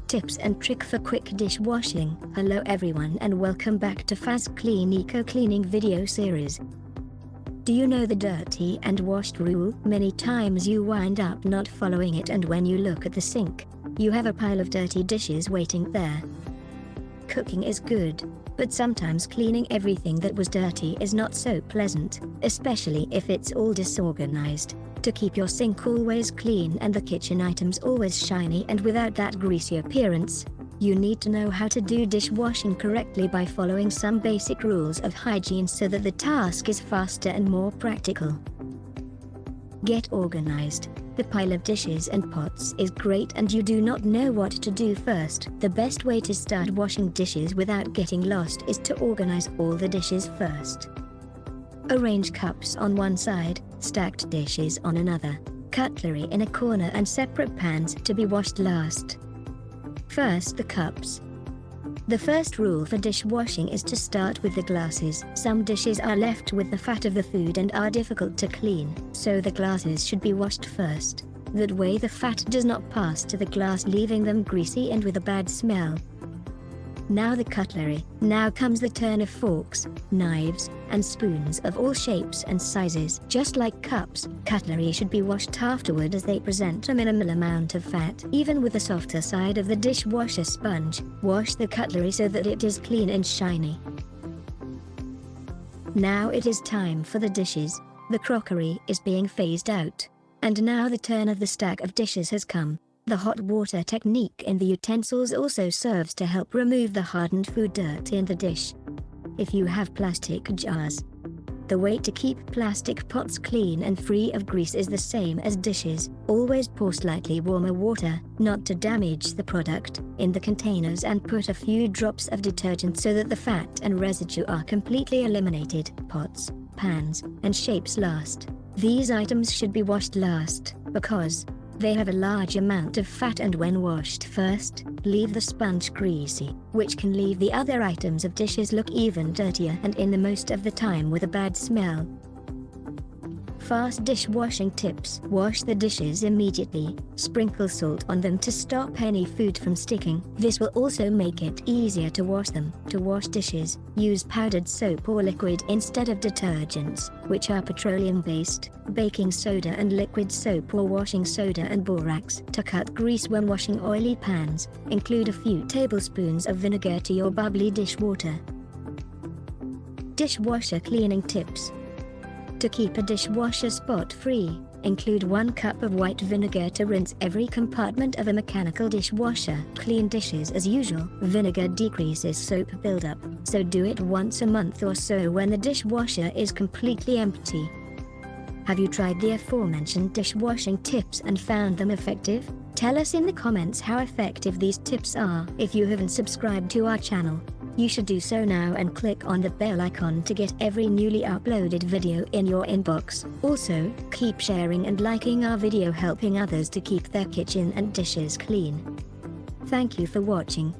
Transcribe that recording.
Tips and trick for quick dishwashing. Hello everyone and welcome back to FastKlean Eco Cleaning video series. Do you know the dirty and washed rule? Many times you wind up not following it, and when you look at the sink, you have a pile of dirty dishes waiting there. Cooking is good, but sometimes cleaning everything that was dirty is not so pleasant, especially if it's all disorganized. To keep your sink always clean and the kitchen items always shiny and without that greasy appearance, you need to know how to do dishwashing correctly by following some basic rules of hygiene so that the task is faster and more practical. Get organized. The pile of dishes and pots is great and you do not know what to do first. The best way to start washing dishes without getting lost is to organize all the dishes first. Arrange cups on one side, stacked dishes on another, cutlery in a corner and separate pans to be washed last. First, the cups. The first rule for dishwashing is to start with the glasses. Some dishes are left with the fat of the food and are difficult to clean, so the glasses should be washed first. That way the fat does not pass to the glass, leaving them greasy and with a bad smell. Now the cutlery. Now comes the turn of forks, knives, and spoons of all shapes and sizes. Just like cups, cutlery should be washed afterward as they present a minimal amount of fat. Even with the softer side of the dishwasher sponge, wash the cutlery so that it is clean and shiny. Now it is time for the dishes. The crockery is being phased out. And now the turn of the stack of dishes has come. The hot water technique in the utensils also serves to help remove the hardened food dirt in the dish. If you have plastic jars, the way to keep plastic pots clean and free of grease is the same as dishes. Always pour slightly warmer water, not to damage the product, in the containers and put a few drops of detergent so that the fat and residue are completely eliminated. Pots, pans, and shapes last. These items should be washed last, because they have a large amount of fat, and when washed first, leave the sponge greasy, which can leave the other items of dishes look even dirtier and in the most of the time with a bad smell. Fast dishwashing tips. Wash the dishes immediately. Sprinkle salt on them to stop any food from sticking. This will also make it easier to wash them. To wash dishes, use powdered soap or liquid instead of detergents, which are petroleum-based, baking soda and liquid soap or washing soda and borax. To cut grease when washing oily pans, include a few tablespoons of vinegar to your bubbly dishwater. Dishwasher cleaning tips. To keep a dishwasher spot-free, include 1 cup of white vinegar to rinse every compartment of a mechanical dishwasher. Clean dishes as usual. Vinegar decreases soap buildup, so do it once a month or so when the dishwasher is completely empty. Have you tried the aforementioned dishwashing tips and found them effective? Tell us in the comments how effective these tips are. If you haven't subscribed to our channel, you should do so now and click on the bell icon to get every newly uploaded video in your inbox. Also, keep sharing and liking our video, helping others to keep their kitchen and dishes clean. Thank you for watching.